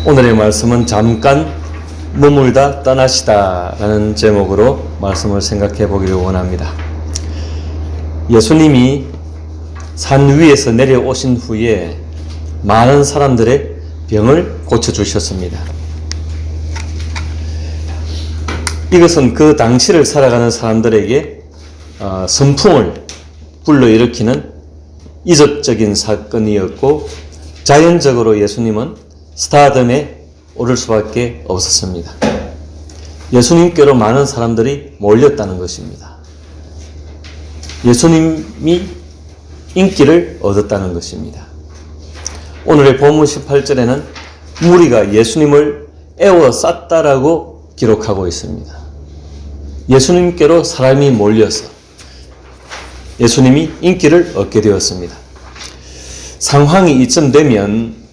오늘의 말씀은 잠깐 머물다 떠나시다 라는 제목으로 말씀을 생각해 보기를 원합니다. 예수님이 산 위에서 내려오신 후에 많은 사람들의 병을 고쳐주셨습니다. 이것은 그 당시를 살아가는 사람들에게 선풍을 불러일으키는 이적적인 사건이었고, 자연적으로 예수님은 스타덤에 오를 수밖에 없었습니다. 예수님께로 많은 사람들이 몰렸다는 것입니다. 예수님이 인기를 얻었다는 것입니다. 오늘의 본문 18절에는 무리가 예수님을 에워쌌다라고 기록하고 있습니다. 예수님께로 사람이 몰려서 예수님이 인기를 얻게 되었습니다. 상황이 이쯤 되면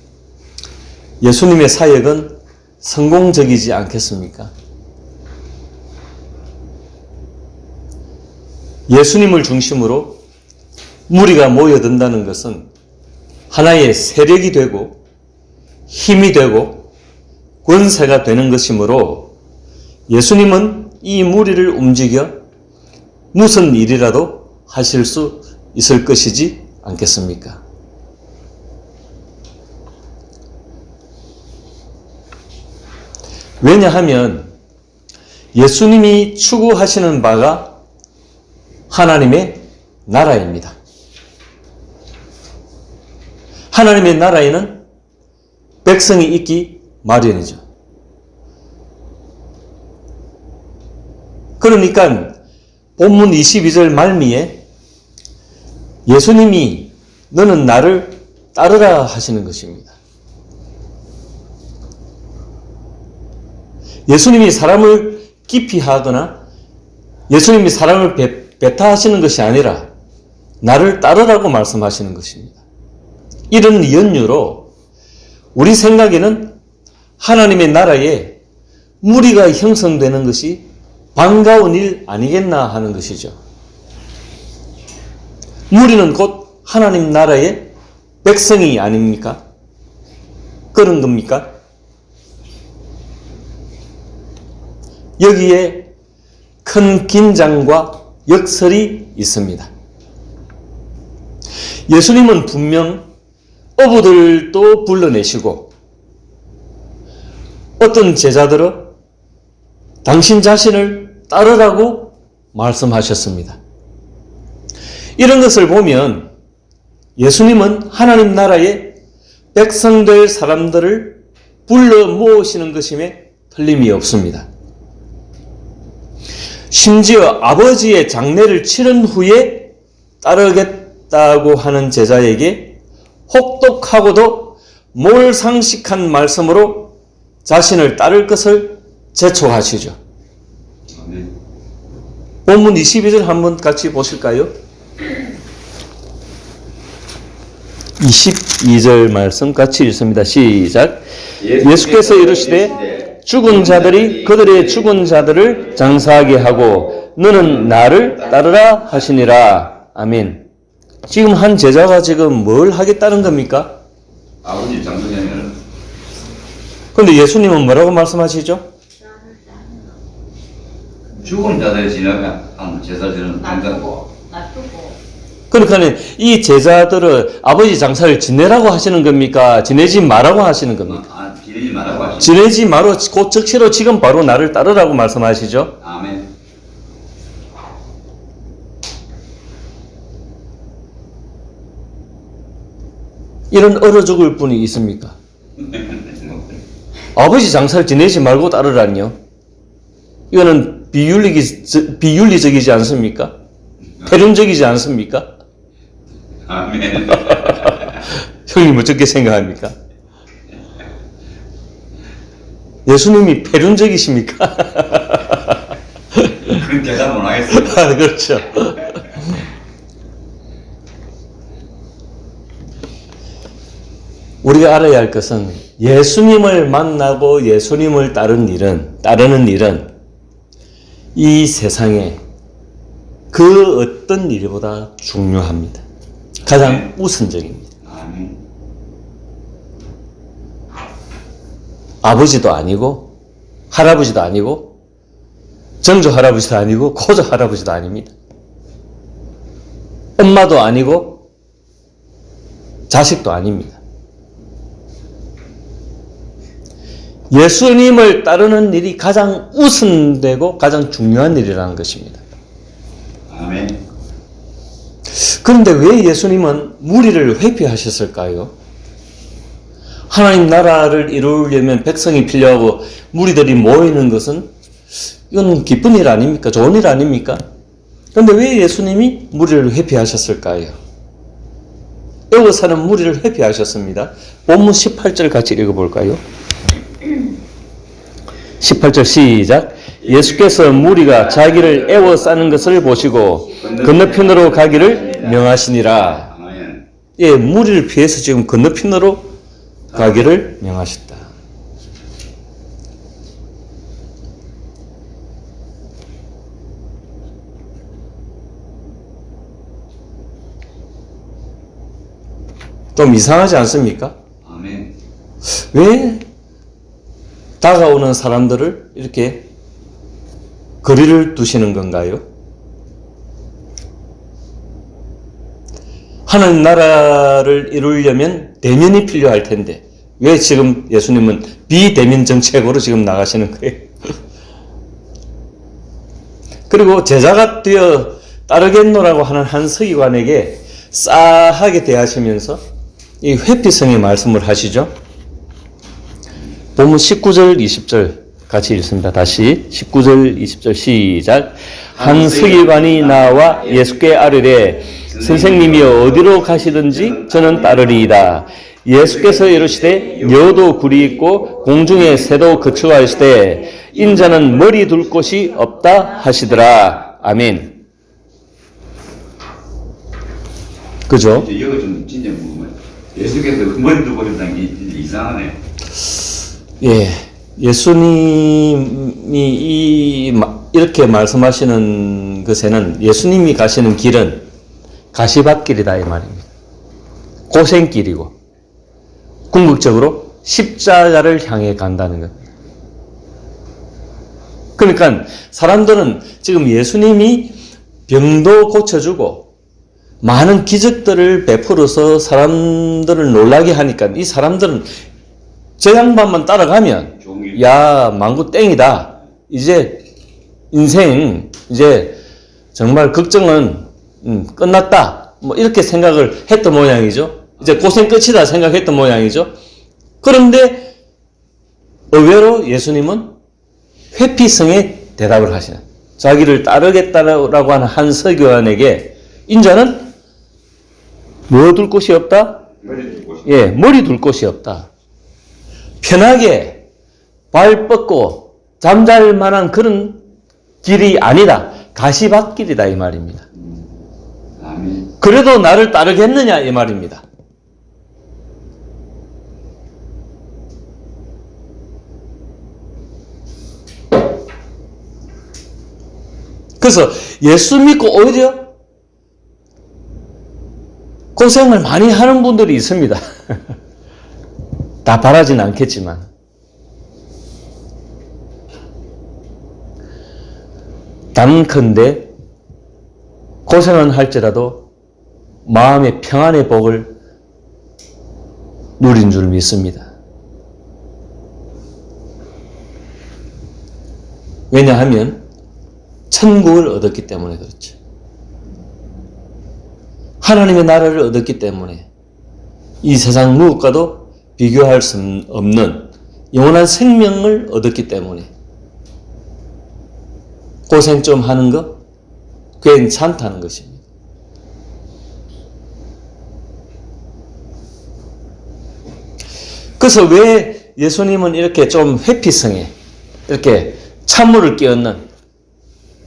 예수님의 사역은 성공적이지 않겠습니까? 예수님을 중심으로 무리가 모여든다는 것은 하나의 세력이 되고 힘이 되고 권세가 되는 것이므로 예수님은 이 무리를 움직여 무슨 일이라도 하실 수 있을 것이지 않겠습니까? 왜냐하면 예수님이 추구하시는 바가 하나님의 나라입니다. 하나님의 나라에는 백성이 있기 마련이죠. 그러니까 본문 22절 말미에 예수님이 너는 나를 따르라 하시는 것입니다. 예수님이 사람을 기피하거나 예수님이 사람을 배타하시는 것이 아니라 나를 따르라고 말씀하시는 것입니다. 이런 연유로 우리 생각에는 하나님의 나라에 무리가 형성되는 것이 반가운 일 아니겠나 하는 것이죠. 무리는 곧 하나님 나라의 백성이 아닙니까? 그런 겁니까? 여기에 큰 긴장과 역설이 있습니다. 예수님은 분명 어부들도 불러내시고 어떤 제자들은 당신 자신을 따르라고 말씀하셨습니다. 이런 것을 보면 예수님은 하나님 나라의 백성 될 사람들을 불러 모으시는 것임에 틀림이 없습니다. 심지어 아버지의 장례를 치른 후에 따르겠다고 하는 제자에게 혹독하고도 몰상식한 말씀으로 자신을 따를 것을 재촉하시죠. 본문 22절 한번 같이 보실까요? 22절 말씀 같이 읽습니다. 시작. 예수께서 이르시되 죽은 자들이 그들의 죽은 자들을 장사하게 하고 너는 나를 따르라 하시니라. 아멘. 지금 한 제자가 지금 뭘 하겠다는 겁니까? 아버지 장사하면. 그런데 예수님은 뭐라고 말씀하시죠? 죽은 자들이 지나간 제사들은 놔두고 그러니까 이 제자들은 아버지 장사를 지내라고 하시는 겁니까? 지내지 말라고 하시는 겁니까? 지내지 말라고 하시죠. 지내지 마로 곧 즉시로 지금 바로 나를 따르라고 말씀하시죠. 아멘. 이런 얼어 죽을 분이 있습니까? 아버지 장사를 지내지 말고 따르라니요. 이거는 비윤리적이지 않습니까? 패륜적이지 않습니까? 아멘. 형님 어떻게 생각합니까? 예수님이 패륜적이십니까? 그런 대답 못 하겠습니다. 그렇죠. 우리가 알아야 할 것은 예수님을 만나고 예수님을 따르는 일은 이 세상에 그 어떤 일보다 중요합니다. 가장 우선적입니다. 아멘. 아버지도 아니고 할아버지도 아니고 정조 할아버지도 아니고 고조 할아버지도 아닙니다. 엄마도 아니고 자식도 아닙니다. 예수님을 따르는 일이 가장 우선되고 가장 중요한 일이라는 것입니다. 아멘. 그런데 왜 예수님은 무리를 회피하셨을까요? 하나님 나라를 이루려면 백성이 필요하고 무리들이 모이는 것은 이건 기쁜 일 아닙니까? 좋은 일 아닙니까? 그런데 왜 예수님이 무리를 회피하셨을까요? 애워사는 무리를 회피하셨습니다. 본문 18절 같이 읽어볼까요? 18절 시작. 예수께서 무리가 자기를 애워싸는 것을 보시고 건너편으로 가기를 명하시니라. 아멘. 예, 무리를 피해서 지금 건너편으로 가기를 명하셨다. 좀 이상하지 않습니까? 아멘. 왜 다가오는 사람들을 이렇게 거리를 두시는 건가요? 하나님 나라를 이루려면 대면이 필요할 텐데 왜 지금 예수님은 비대면 정책으로 지금 나가시는 거예요? 그리고 제자가 되어 따르겠노라고 하는 한 서기관에게 싸하게 대하시면서 이 회피성의 말씀을 하시죠. 본문 19절 20절 같이 읽습니다. 다시 19절 20절 시작. 한 서기관이 나와 예수께 아뢰되 선생님이 어디로 가시든지 저는 따르리이다. 예수께서 이르시되 여도 굴이 있고 공중에 새도 거처하시되 인자는 머리 둘 곳이 없다 하시더라. 아멘. 그죠? 이거 좀 진짜 궁금해. 예수께서 머리 두고 버린다는 게 이상하네. 예, 예수님이 이렇게 말씀하시는 것에는 예수님이 가시는 길은 가시밭길이다 이 말입니다. 고생길이고 궁극적으로 십자가를 향해 간다는 것. 그러니까 사람들은 지금 예수님이 병도 고쳐주고 많은 기적들을 베풀어서 사람들을 놀라게 하니까 이 사람들은 저 양반만 따라가면 야 망구 땡이다. 이제 인생 이제 정말 걱정은 끝났다. 뭐 이렇게 생각을 했던 모양이죠. 이제 고생 끝이다 생각했던 모양이죠. 그런데 의외로 예수님은 회피성에 대답을 하시는 자기를 따르겠다라고 하는 한 서기관에게 인자는 뭐 둘 곳이 없다? 머리 둘 곳이. 예, 머리 둘 곳이 없다. 편하게 발 뻗고 잠잘 만한 그런 길이 아니다. 가시밭길이다 이 말입니다. 아멘. 그래도 나를 따르겠느냐 이 말입니다. 그래서 예수 믿고 오히려 고생을 많이 하는 분들이 있습니다. 다 바라진 않겠지만 단컨대 고생은 할지라도 마음의 평안의 복을 누린 줄 믿습니다. 왜냐하면 천국을 얻었기 때문에 그렇죠. 하나님의 나라를 얻었기 때문에 이 세상 무엇과도 비교할 수 없는 영원한 생명을 얻었기 때문에 고생 좀 하는 거 괜찮다는 것입니다. 그래서 왜 예수님은 이렇게 좀 회피성에 이렇게 찬물을 끼얹는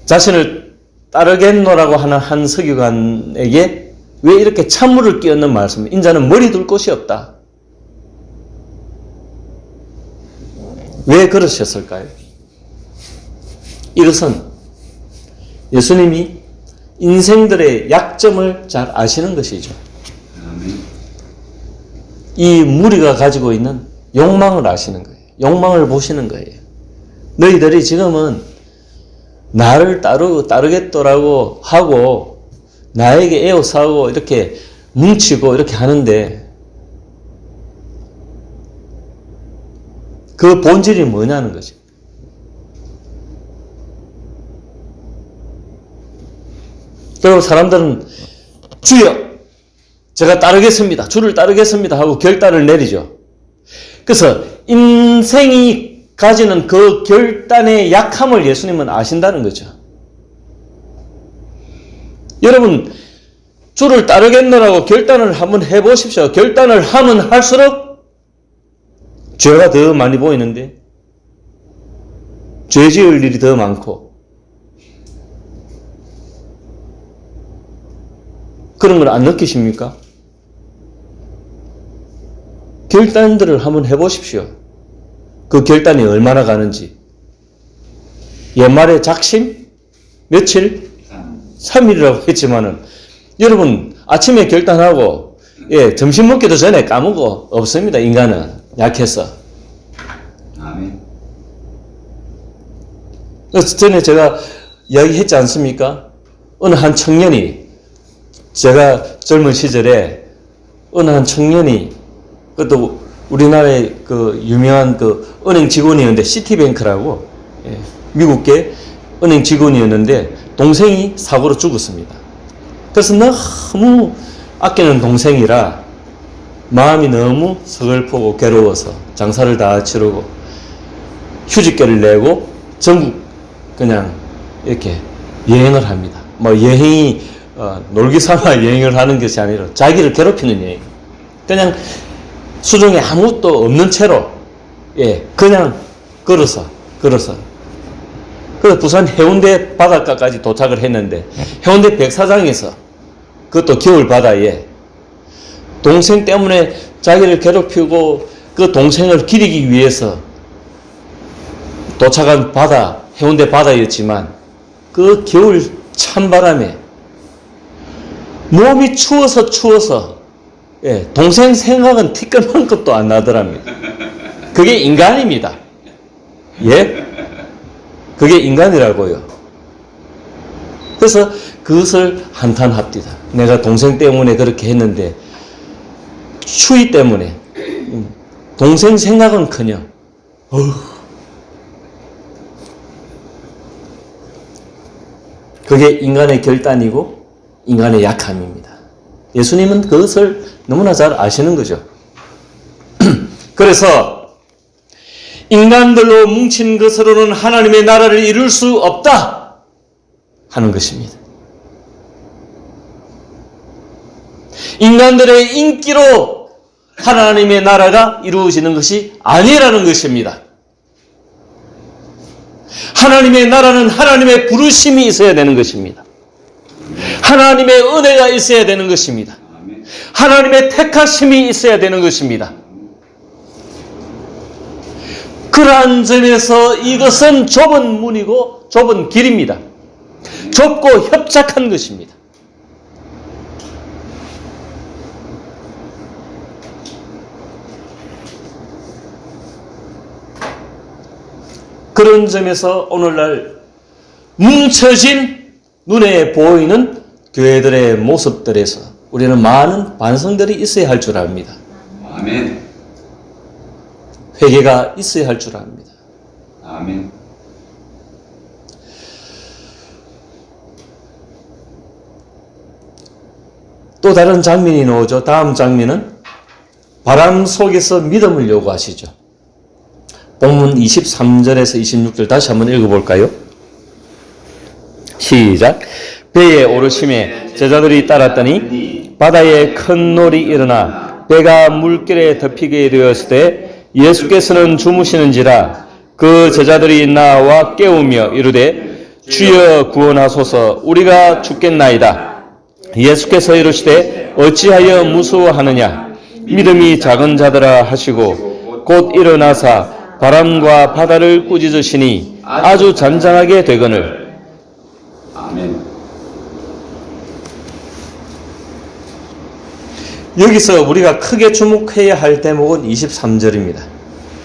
자신을 따르겠노라고 하는 한 서기관에게 왜 이렇게 찬물을 끼얹는 말씀을 인자는 머리 둘 곳이 없다. 왜 그러셨을까요? 이것은 예수님이 인생들의 약점을 잘 아시는 것이죠. 아멘. 이 무리가 가지고 있는 욕망을 아시는 거예요. 욕망을 보시는 거예요. 너희들이 지금은 나를 따르겠더라고 하고 나에게 에워싸고 이렇게 뭉치고 이렇게 하는데 그 본질이 뭐냐는 거지. 그리고 사람들은 주여 제가 따르겠습니다. 주를 따르겠습니다 하고 결단을 내리죠. 그래서 인생이 가지는 그 결단의 약함을 예수님은 아신다는 거죠. 여러분 주를 따르겠노라고 결단을 한번 해보십시오. 결단을 하면 할수록 죄가 더 많이 보이는데 죄 지을 일이 더 많고 그런 걸 안 느끼십니까? 결단들을 한번 해보십시오. 그 결단이 얼마나 가는지. 옛말에 작심? 며칠? 3일이라고 했지만은 여러분 아침에 결단하고 점심 먹기도 전에 까먹고 없습니다. 인간은 약해서. 아멘. 그래서 전에 제가 이야기했지 않습니까? 어느 한 청년이 제가 젊은 시절에 어느 한 청년이 그것도 우리나라의 그 유명한 그 은행 직원이었는데 시티뱅크라고 미국계 은행 직원이었는데 동생이 사고로 죽었습니다. 그래서 너무 아끼는 동생이라 마음이 너무 서글프고 괴로워서 장사를 다 치르고 휴직계를 내고 전국 그냥 이렇게 여행을 합니다. 뭐 여행이 놀기 삼아 여행을 하는 것이 아니라 자기를 괴롭히는 여행. 그냥 수중에 아무것도 없는 채로 그냥 걸어서 그래서 부산 해운대 바닷가까지 도착을 했는데 해운대 백사장에서 그것도 겨울 바다에 동생 때문에 자기를 괴롭히고 그 동생을 기리기 위해서 도착한 바다 해운대 바다였지만 그 겨울 찬바람에 몸이 추워서 동생 생각은 티끌만큼도 안 나더랍니다. 그게 인간입니다. 예? 그게 인간이라고요. 그래서 그것을 한탄합니다. 내가 동생 때문에 그렇게 했는데 추위 때문에 동생 생각은커녕 그게 인간의 결단이고 인간의 약함입니다. 예수님은 그것을 너무나 잘 아시는 거죠. 그래서 인간들로 뭉친 것으로는 하나님의 나라를 이룰 수 없다 하는 것입니다. 인간들의 인기로 하나님의 나라가 이루어지는 것이 아니라는 것입니다. 하나님의 나라는 하나님의 부르심이 있어야 되는 것입니다. 하나님의 은혜가 있어야 되는 것입니다. 하나님의 택하심이 있어야 되는 것입니다. 그러한 점에서 이것은 좁은 문이고 좁은 길입니다. 좁고 협착한 것입니다. 그런 점에서 오늘날 뭉쳐진 눈에 보이는 교회들의 모습들에서 우리는 많은 반성들이 있어야 할 줄 압니다. 아멘. 회개가 있어야 할 줄 압니다. 아멘. 또 다른 장면이 나오죠. 다음 장면은 바람 속에서 믿음을 요구하시죠. 본문 23절에서 26절 다시 한번 읽어볼까요? 시작. 배에 오르심에 제자들이 따랐더니 바다에 큰 놀이 일어나 배가 물결에 덮이게 되었을 때 예수께서는 주무시는지라 그 제자들이 나와 깨우며 이르되 주여 구원하소서 우리가 죽겠나이다. 예수께서 이르시되 어찌하여 무서워하느냐 믿음이 작은 자들아 하시고 곧 일어나사 바람과 바다를 꾸짖으시니 아주 잔잔하게 되거늘. 아멘. 여기서 우리가 크게 주목해야 할 대목은 23절입니다.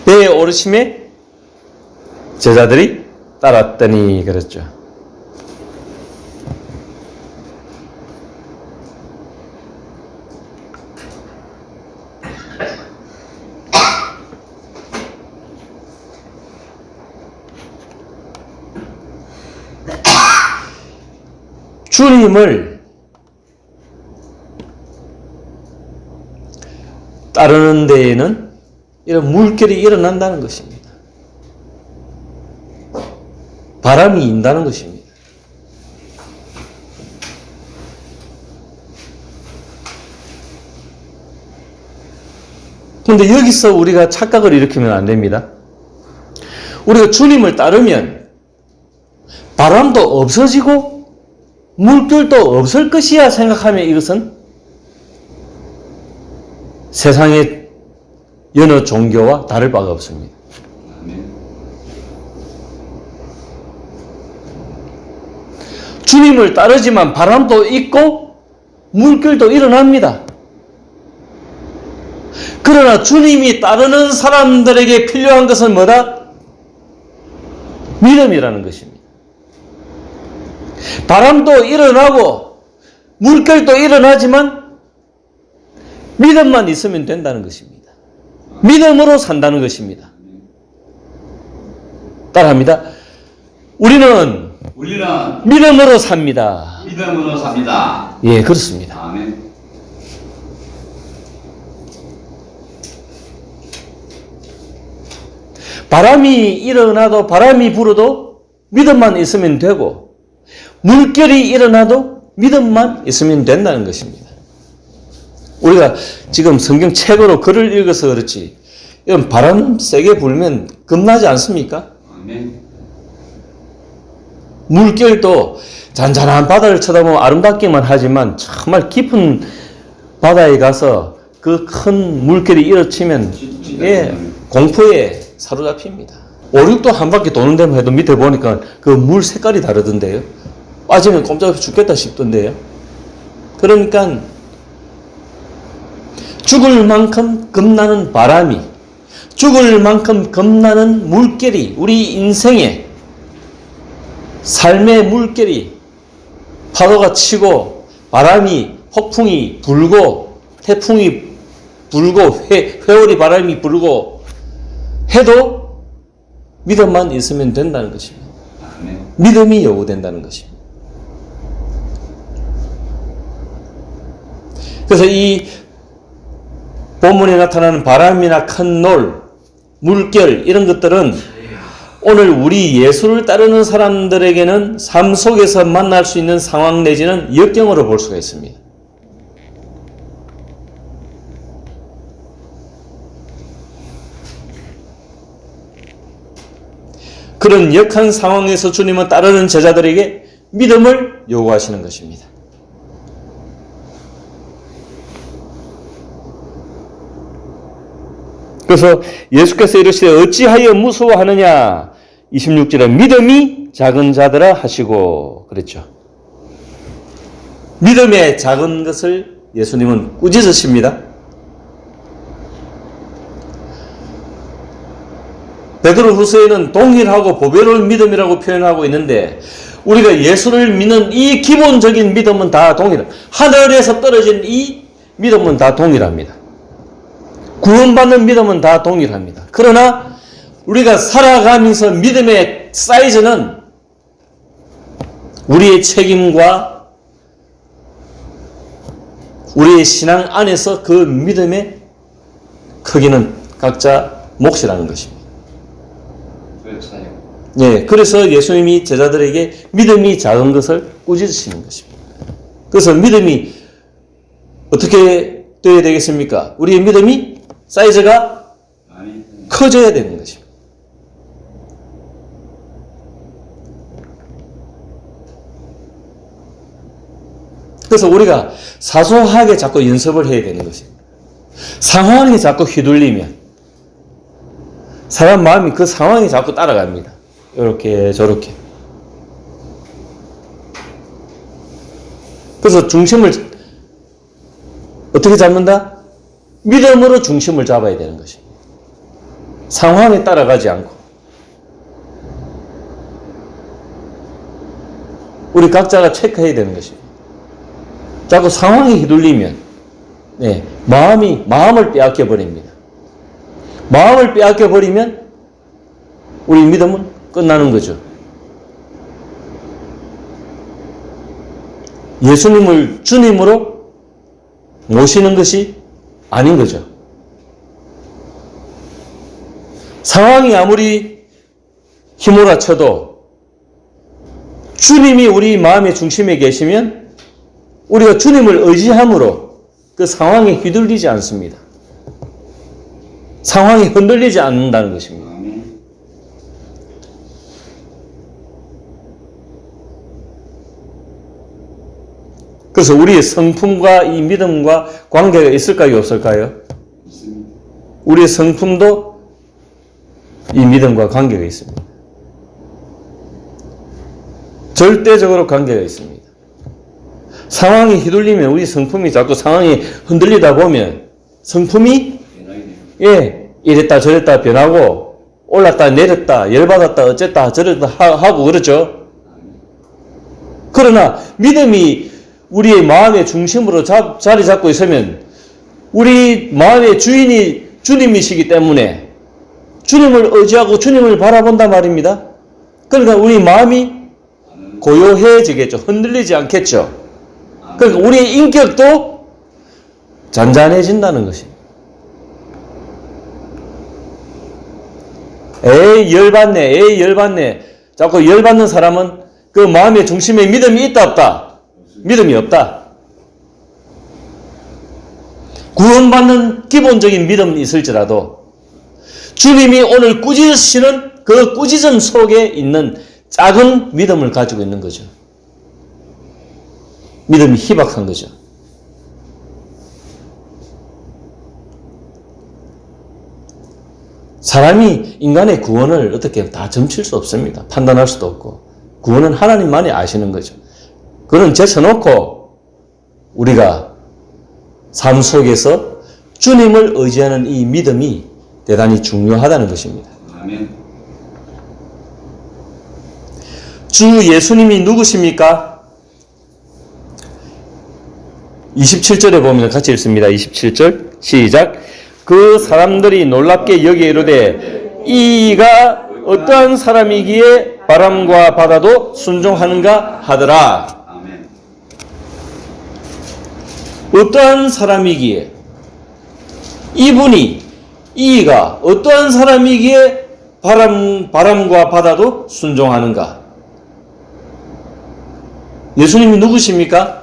배에 오르심에 제자들이 따랐더니 그랬죠. 주님을 따르는 데에는 이런 물결이 일어난다는 것입니다. 바람이 인다는 것입니다. 그런데 여기서 우리가 착각을 일으키면 안 됩니다. 우리가 주님을 따르면 바람도 없어지고 물결도 없을 것이야 생각하면 이것은 세상의 여느 종교와 다를 바가 없습니다. 주님을 따르지만 바람도 있고 물결도 일어납니다. 그러나 주님이 따르는 사람들에게 필요한 것은 뭐다? 믿음이라는 것입니다. 바람도 일어나고 물결도 일어나지만 믿음만 있으면 된다는 것입니다. 믿음으로 산다는 것입니다. 따라합니다. 우리는 믿음으로 삽니다. 믿음으로 삽니다. 예, 그렇습니다. 아멘. 바람이 일어나도 바람이 불어도 믿음만 있으면 되고 물결이 일어나도 믿음만 있으면 된다는 것입니다. 우리가 지금 성경책으로 글을 읽어서 그렇지 이런 바람 세게 불면 겁나지 않습니까? 아멘. 물결도 잔잔한 바다를 쳐다보면 아름답기만 하지만 정말 깊은 바다에 가서 그 큰 물결이 일어치면 예, 공포에 사로잡힙니다. 오륙도 한 바퀴 도는 데만 해도 밑에 보니까 그 물 색깔이 다르던데요. 빠지면 꼼짝없이 죽겠다 싶던데요. 그러니까 죽을 만큼 겁나는 바람이, 죽을 만큼 겁나는 물결이 우리 인생에 삶의 물결이 파도가 치고 바람이 폭풍이 불고 태풍이 불고 회오리 바람이 불고 해도 믿음만 있으면 된다는 것입니다. 믿음이 요구된다는 것입니다. 그래서 이 본문에 나타나는 바람이나 큰 놀, 물결 이런 것들은 오늘 우리 예수를 따르는 사람들에게는 삶 속에서 만날 수 있는 상황 내지는 역경으로 볼 수가 있습니다. 그런 역한 상황에서 주님은 따르는 제자들에게 믿음을 요구하시는 것입니다. 그래서 예수께서 이르시되 어찌하여 무서워하느냐 26절에 믿음이 작은 자들아 하시고 그랬죠. 믿음의 작은 것을 예수님은 꾸짖으십니다. 베드로후서에는 동일하고 보배로운 믿음이라고 표현하고 있는데 우리가 예수를 믿는 이 기본적인 믿음은 다 동일합니다. 하늘에서 떨어진 이 믿음은 다 동일합니다. 구원받는 믿음은 다 동일합니다. 그러나 우리가 살아가면서 믿음의 사이즈는 우리의 책임과 우리의 신앙 안에서 그 믿음의 크기는 각자 몫이라는 것입니다. 예, 그래서 예수님이 제자들에게 믿음이 작은 것을 꾸짖으시는 것입니다. 그래서 믿음이 어떻게 되어야 되겠습니까? 우리의 믿음이 사이즈가 커져야 되는 것입니다. 그래서 우리가 사소하게 자꾸 연습을 해야 되는 것입니다. 상황이 자꾸 휘둘리면 사람 마음이 그 상황에 자꾸 따라갑니다. 이렇게 저렇게. 그래서 중심을 어떻게 잡는다? 믿음으로 중심을 잡아야 되는 것입니다. 상황에 따라가지 않고 우리 각자가 체크해야 되는 것입니다. 자꾸 상황에 휘둘리면 마음을 빼앗겨 버립니다. 마음을 빼앗겨 버리면 우리 믿음은 끝나는 거죠. 예수님을 주님으로 모시는 것이 아닌 거죠. 상황이 아무리 휘몰아쳐도 주님이 우리 마음의 중심에 계시면 우리가 주님을 의지함으로 그 상황에 휘둘리지 않습니다. 상황이 흔들리지 않는다는 것입니다. 그래서 우리의 성품과 이 믿음과 관계가 있을까요? 없을까요? 우리의 성품도 이 믿음과 관계가 있습니다. 절대적으로 관계가 있습니다. 상황이 휘둘리면 우리 성품이 자꾸 상황이 흔들리다 보면 성품이 이랬다 저랬다 변하고 올랐다 내렸다 열받았다 어쨌다 저랬다 하고 그렇죠. 그러나 믿음이 우리의 마음의 중심으로 자리 잡고 있으면 우리 마음의 주인이 주님이시기 때문에 주님을 의지하고 주님을 바라본단 말입니다. 그러니까 우리 마음이 고요해지겠죠. 흔들리지 않겠죠. 그러니까 우리의 인격도 잔잔해진다는 것입니다. 에이 열받네. 자꾸 열받는 사람은 그 마음의 중심에 믿음이 있다 없다? 믿음이 없다. 구원받는 기본적인 믿음이 있을지라도 주님이 오늘 꾸짖으시는 그 꾸짖음 속에 있는 작은 믿음을 가지고 있는 거죠. 믿음이 희박한 거죠. 사람이 인간의 구원을 어떻게 다 점칠 수 없습니다. 판단할 수도 없고 구원은 하나님만이 아시는 거죠. 그는 제쳐놓고 우리가 삶 속에서 주님을 의지하는 이 믿음이 대단히 중요하다는 것입니다. 아멘. 주 예수님이 누구십니까? 27절에 보면 같이 읽습니다. 27절 시작. 그 사람들이 놀랍게 여기에 이르되 이가 어떠한 사람이기에 바람과 바다도 순종하는가 하더라. 아멘. 어떠한 사람이기에 이가 어떠한 사람이기에 바람과 바다도 순종하는가? 예수님이 누구십니까?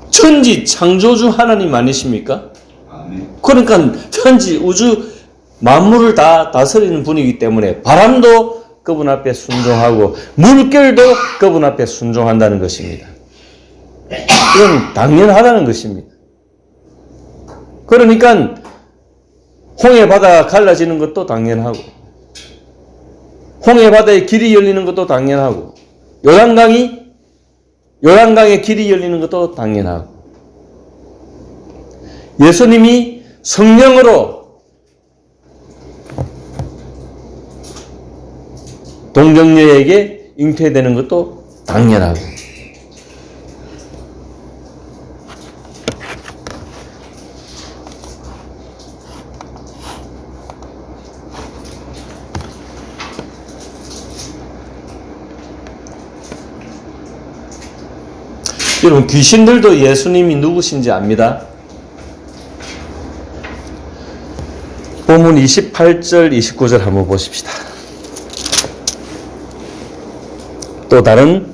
천지 창조주 하나님 아니십니까? 아멘. 그러니까 천지 우주 만물을 다 다스리는 분이기 때문에 바람도 그분 앞에 순종하고 물결도 그분 앞에 순종한다는 것입니다. 이건 당연하다는 것입니다. 그러니까 홍해 바다가 갈라지는 것도 당연하고 홍해 바다의 길이 열리는 것도 당연하고 요단강의 길이 열리는 것도 당연하고 예수님이 성령으로 동정녀에게 잉태되는 것도 당연하고 여러분 귀신들도 예수님이 누구신지 압니다. 본문 28절 29절 한번 보십시다. 또 다른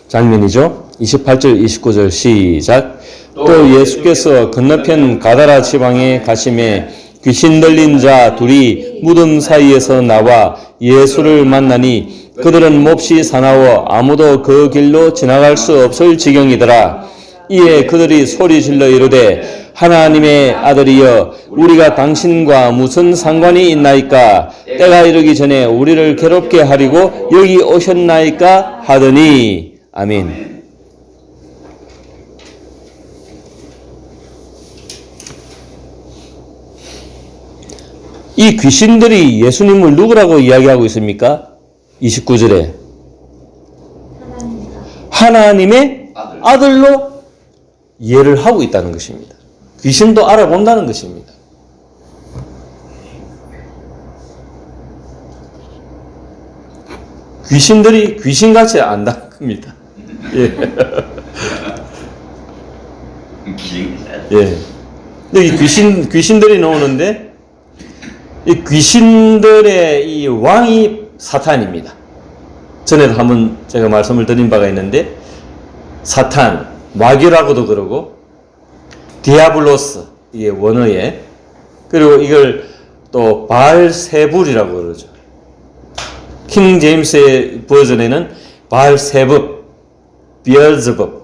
장면이죠. 28절 29절 시작. 또 예수께서 건너편 가다라 지방에 가심에 귀신 들린 자 둘이 무덤 사이에서 나와 예수를 만나니 그들은 몹시 사나워 아무도 그 길로 지나갈 수 없을 지경이더라. 이에 그들이 소리 질러 이르되 하나님의 아들이여 우리가 당신과 무슨 상관이 있나이까? 때가 이르기 전에 우리를 괴롭게 하리고 여기 오셨나이까? 하더니 아멘. 이 귀신들이 예수님을 누구라고 이야기하고 있습니까? 29절에 하나님의 아들로 이해를 하고 있다는 것입니다. 귀신도 알아본다는 것입니다. 귀신들이 귀신같이 안다는 겁니다. 예. 예. 여기 귀신들이 나오는데, 이 귀신들의 이 왕이 사탄입니다. 전에도 한번 제가 말씀을 드린 바가 있는데, 사탄, 마귀라고도 그러고, 디아블로스, 이게 원어에, 그리고 이걸 또 바알세불이라고 그러죠. 킹 제임스의 버전에는 바알세붑, 비얼즈법.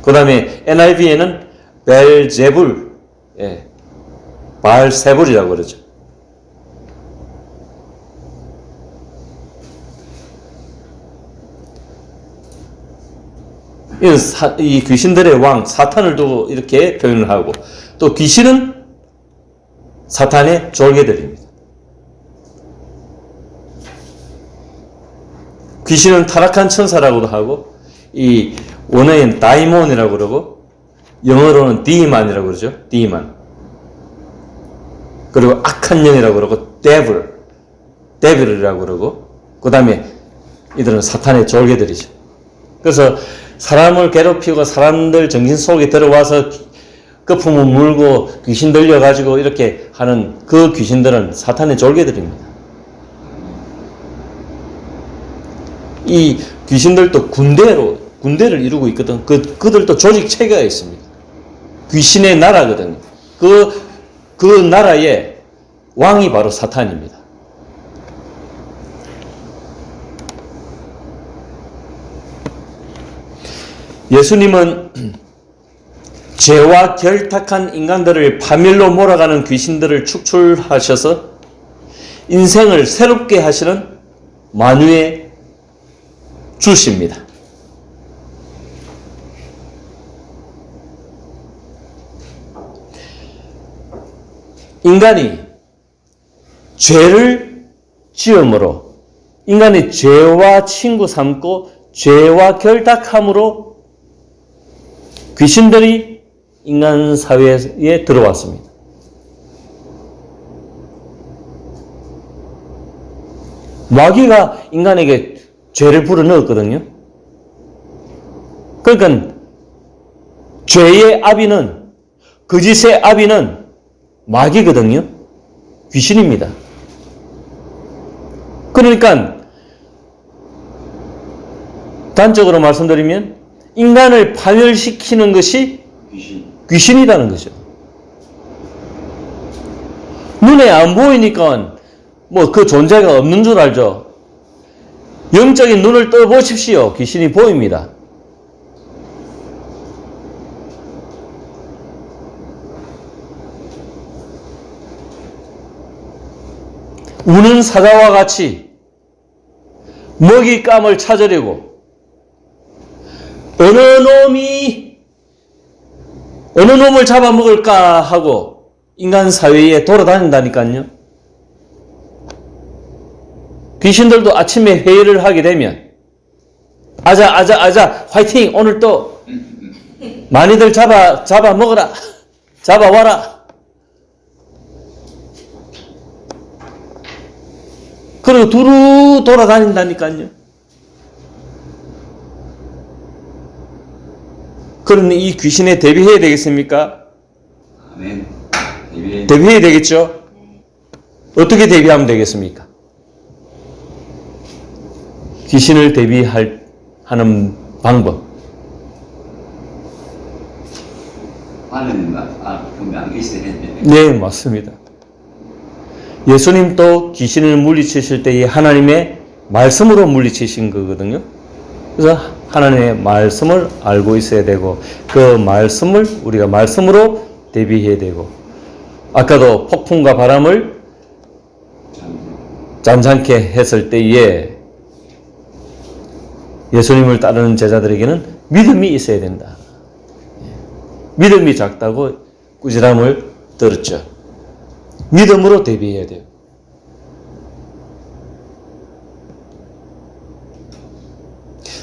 그 다음에 NIV에는 벨제불, 예, 바알세불이라고 그러죠. 이 귀신들의 왕, 사탄을 두고 이렇게 표현을 하고, 또 귀신은 사탄의 졸개들입니다. 귀신은 타락한 천사라고도 하고, 이 원어엔 다이몬이라고 그러고, 영어로는 디만이라고 그러죠. 디만. 그리고 악한 영이라고 그러고, 데빌이라고 그러고, 그 다음에 이들은 사탄의 졸개들이죠. 그래서 사람을 괴롭히고 사람들 정신 속에 들어와서 거품을 물고 귀신 들려가지고 이렇게 하는 그 귀신들은 사탄의 졸개들입니다. 이 귀신들도 군대를 이루고 있거든. 그들도 조직 체계가 있습니다. 귀신의 나라거든요. 그 나라의 왕이 바로 사탄입니다. 예수님은 죄와 결탁한 인간들을 파멸로 몰아가는 귀신들을 축출하셔서 인생을 새롭게 하시는 만유의 주십니다. 인간이 죄를 지음으로 인간이 죄와 친구 삼고 죄와 결탁함으로 귀신들이 인간 사회에 들어왔습니다. 마귀가 인간에게 죄를 불어넣었거든요. 그러니까 죄의 아비는, 거짓의 아비는 마귀거든요. 귀신입니다. 그러니까 단적으로 말씀드리면 인간을 파멸시키는 것이 귀신이라는 거죠. 눈에 안 보이니까 뭐 그 존재가 없는 줄 알죠. 영적인 눈을 떠보십시오. 귀신이 보입니다. 우는 사자와 같이 먹잇감을 찾으려고 어느 놈을 잡아먹을까 하고 인간 사회에 돌아다닌다니까요. 귀신들도 아침에 회의를 하게 되면 아자 화이팅, 오늘 또 많이들 잡아먹어라, 잡아와라. 그리고 두루 돌아다닌다니까요. 그러니 이 귀신에 대비해야 되겠습니까? 아멘. 대비해야 되겠죠? 어떻게 대비하면 되겠습니까? 귀신을 대비하는 방법. 분명 있어야 되는데. 네, 맞습니다. 예수님도 귀신을 물리치실 때에 하나님의 말씀으로 물리치신 거거든요. 그래서 하나님의 말씀을 알고 있어야 되고, 그 말씀을 우리가 말씀으로 대비해야 되고, 아까도 폭풍과 바람을 잠잠케 했을 때에 예수님을 따르는 제자들에게는 믿음이 있어야 된다. 믿음이 작다고 꾸지람을 들었죠. 믿음으로 대비해야 돼요.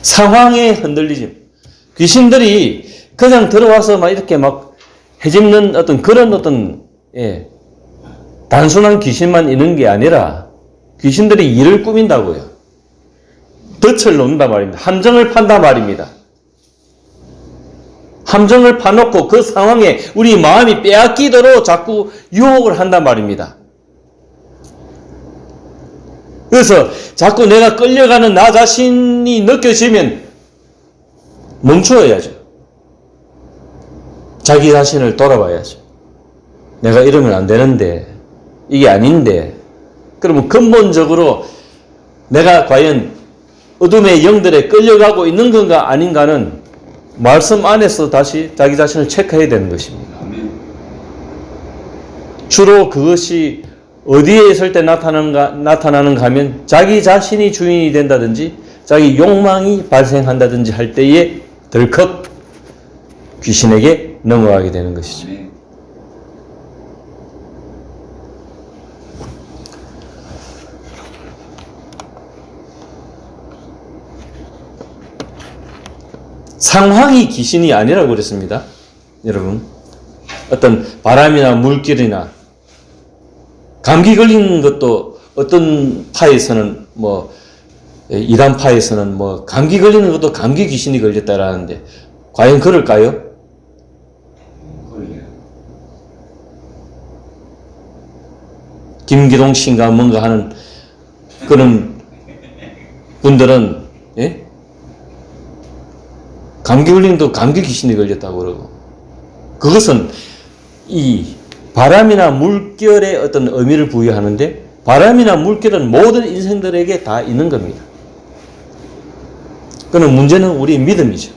상황에 흔들리지. 귀신들이 그냥 들어와서 막 이렇게 막 해집는 어떤 그런 어떤, 예, 단순한 귀신만 있는 게 아니라 귀신들이 일을 꾸민다고요. 덫을 놓는단 말입니다. 함정을 판단 말입니다. 함정을 파놓고 그 상황에 우리 마음이 빼앗기도록 자꾸 유혹을 한단 말입니다. 그래서 자꾸 내가 끌려가는 나 자신이 느껴지면 멈추어야죠. 자기 자신을 돌아봐야죠. 내가 이러면 안 되는데, 이게 아닌데, 그러면 근본적으로 내가 과연 어둠의 영들에 끌려가고 있는 건가 아닌가는 말씀 안에서 다시 자기 자신을 체크해야 되는 것입니다. 주로 그것이 어디에 있을 때 나타나는가 하면 자기 자신이 주인이 된다든지 자기 욕망이 발생한다든지 할 때에 덜컥 귀신에게 넘어가게 되는 것이죠. 상황이 귀신이 아니라고 그랬습니다. 여러분, 어떤 바람이나 물길이나 감기 걸리는 것도 어떤 파에서는 이단 파에서는 감기 걸리는 것도 감기 귀신이 걸렸다라는데 과연 그럴까요? 김기동 씨인가 뭔가 하는 그런 분들은, 예? 감기 걸리는 것도 감기 귀신이 걸렸다고 그러고, 그것은 이 바람이나 물결에 어떤 의미를 부여하는데, 바람이나 물결은 모든 인생들에게 다 있는 겁니다. 그는 문제는 우리의 믿음이죠.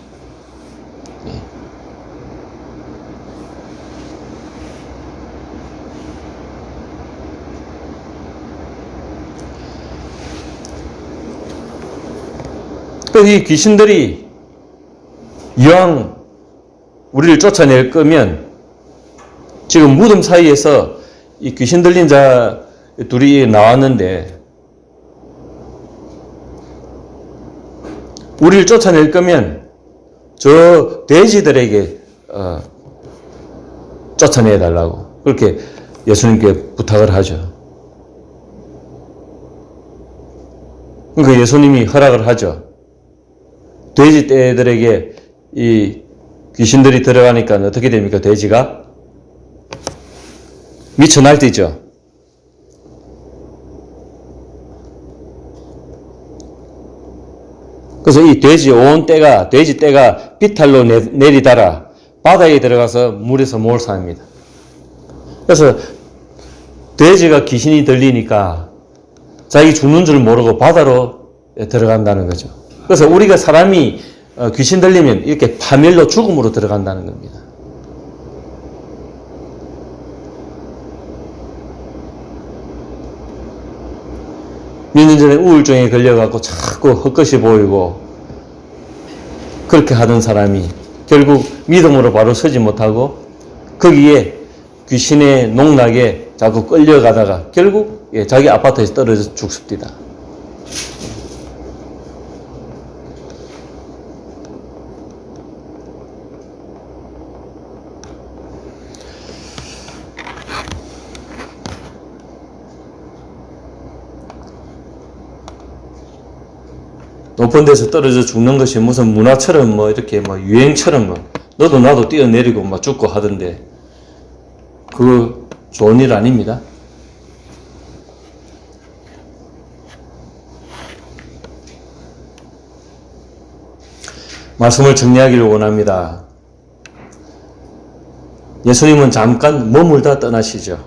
이 귀신들이 이왕 우리를 쫓아낼 거면 지금 무덤 사이에서 이 귀신 들린 자 둘이 나왔는데 우리를 쫓아낼 거면 저 돼지들에게 쫓아내 달라고 그렇게 예수님께 부탁을 하죠. 그러니까 예수님이 허락을 하죠. 돼지 떼들에게 이 귀신들이 들어가니까 어떻게 됩니까? 돼지가 미쳐 날뛰죠. 그래서 이 돼지 떼가 비탈로 내리다라 바다에 들어가서 물에서 못 삽니다. 그래서 돼지가 귀신이 들리니까 자기 죽는 줄 모르고 바다로 들어간다는 거죠. 그래서 우리가 사람이 귀신 들리면 이렇게 파멸로 죽음으로 들어간다는 겁니다. 몇 년 전에 우울증에 걸려갖고 자꾸 헛것이 보이고 그렇게 하던 사람이 결국 믿음으로 바로 서지 못하고 거기에 귀신의 농락에 자꾸 끌려가다가 결국 자기 아파트에서 떨어져 죽습니다. 높은 데서 떨어져 죽는 것이 무슨 문화처럼 이렇게 유행처럼 너도 나도 뛰어내리고 죽고 하던데 그거 좋은 일 아닙니다. 말씀을 정리하기를 원합니다. 예수님은 잠깐 머물다 떠나시죠.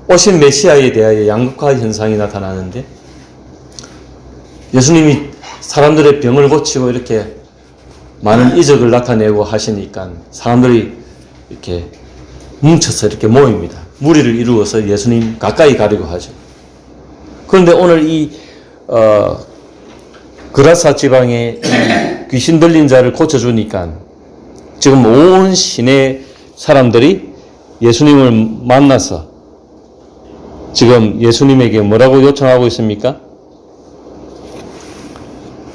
오신 메시아에 대하여 양극화 현상이 나타나는데 예수님이 사람들의 병을 고치고 이렇게 많은 이적을 나타내고 하시니까 사람들이 이렇게 뭉쳐서 이렇게 모입니다. 무리를 이루어서 예수님 가까이 가려고 하죠. 그런데 오늘 이 그라사 지방에 귀신 들린 자를 고쳐주니까 지금 온 시내 사람들이 예수님을 만나서 지금 예수님에게 뭐라고 요청하고 있습니까?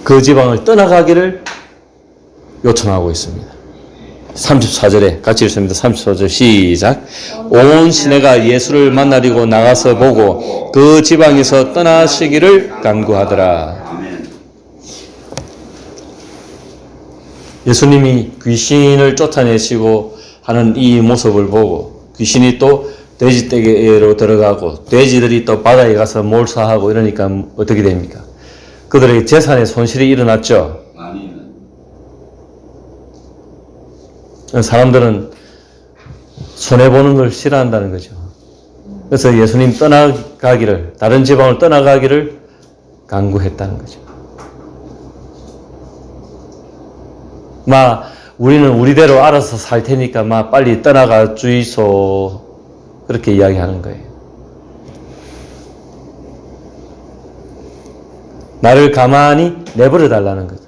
그 지방을 떠나가기를 요청하고 있습니다. 34절에 같이 읽습니다. 34절 시작. 온 시내가 예수를 만나려고 나가서 보고 그 지방에서 떠나시기를 간구하더라. 아멘. 예수님이 귀신을 쫓아내시고 하는 이 모습을 보고 귀신이 또 돼지떼개로 들어가고 돼지들이 또 바다에 가서 몰사하고 이러니까 어떻게 됩니까? 그들의 재산에 손실이 일어났죠. 많이 사람들은 손해보는 걸 싫어한다는 거죠. 그래서 예수님 떠나가기를, 다른 지방을 떠나가기를 간구했다는 거죠. 우리는 우리대로 알아서 살 테니까 빨리 떠나가 주이소. 그렇게 이야기하는 거예요. 나를 가만히 내버려 달라는 거죠.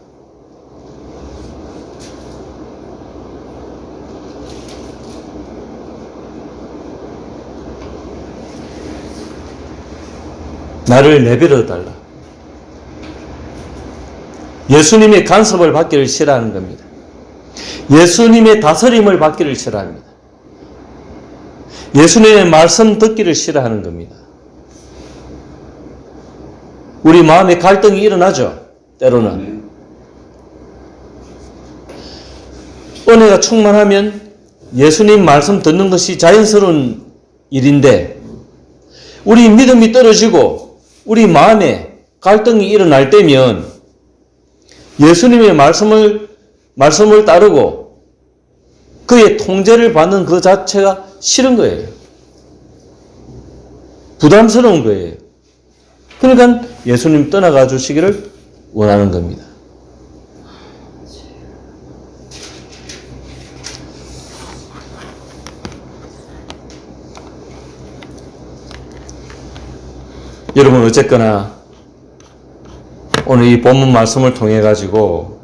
나를 내버려 달라. 예수님의 간섭을 받기를 싫어하는 겁니다. 예수님의 다스림을 받기를 싫어합니다. 예수님의 말씀 듣기를 싫어하는 겁니다. 우리 마음에 갈등이 일어나죠. 때로는. 은혜가 충만하면 예수님 말씀 듣는 것이 자연스러운 일인데 우리 믿음이 떨어지고 우리 마음에 갈등이 일어날 때면 예수님의 말씀을 따르고 그의 통제를 받는 그 자체가 싫은 거예요. 부담스러운 거예요. 그러니까 예수님 떠나가 주시기를 원하는 겁니다. 여러분 어쨌거나 오늘 이 본문 말씀을 통해 가지고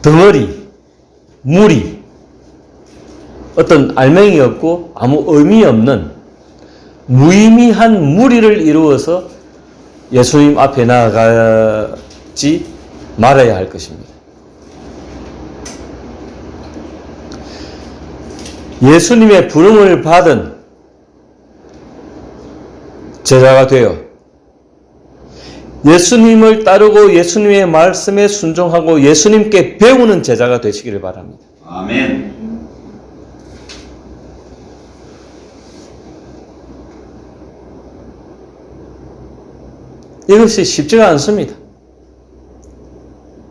덩어리, 무리, 어떤 알맹이 없고 아무 의미 없는 무의미한 무리를 이루어서 예수님 앞에 나아가지 말아야 할 것입니다. 예수님의 부름을 받은 제자가 되어 예수님을 따르고 예수님의 말씀에 순종하고 예수님께 배우는 제자가 되시기를 바랍니다. 아멘. 이것이 쉽지가 않습니다.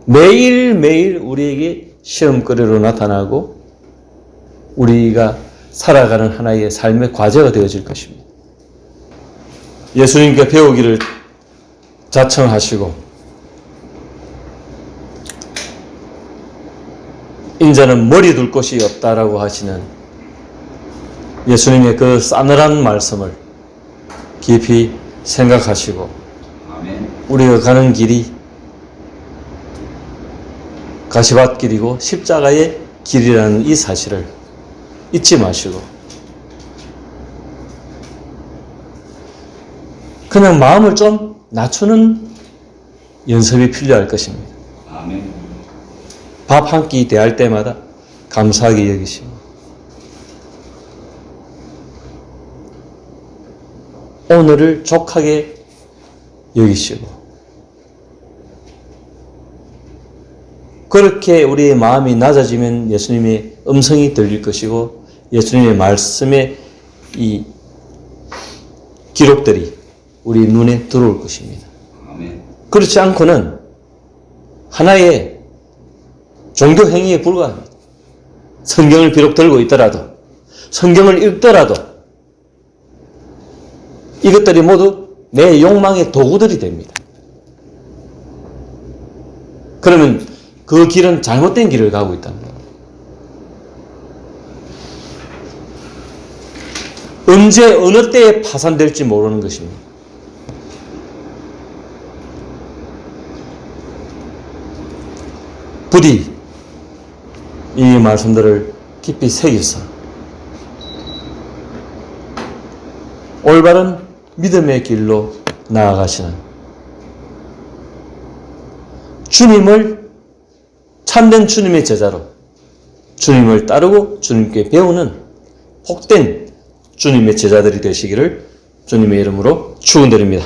매일매일 우리에게 시험거리로 나타나고 우리가 살아가는 하나의 삶의 과제가 되어질 것입니다. 예수님께 배우기를 자청하시고 인자는 머리 둘 곳이 없다라고 하시는 예수님의 그 싸늘한 말씀을 깊이 생각하시고 우리가 가는 길이 가시밭길이고 십자가의 길이라는 이 사실을 잊지 마시고 그냥 마음을 좀 낮추는 연습이 필요할 것입니다. 아멘. 밥 한 끼 대할 때마다 감사하게 여기시고 오늘을 족하게 여기시고 그렇게 우리의 마음이 낮아지면 예수님의 음성이 들릴 것이고 예수님의 말씀의 이 기록들이 우리 눈에 들어올 것입니다. 아멘. 그렇지 않고는 하나의 종교 행위에 불과합니다. 성경을 비록 들고 있더라도 성경을 읽더라도 이것들이 모두 내 욕망의 도구들이 됩니다. 그러면 그 길은 잘못된 길을 가고 있답니다. 언제 어느 때에 파산될지 모르는 것입니다. 부디 이 말씀들을 깊이 새겨서 올바른 믿음의 길로 나아가시는 주님을 참된 주님의 제자로 주님을 따르고 주님께 배우는 복된 주님의 제자들이 되시기를 주님의 이름으로 축원드립니다.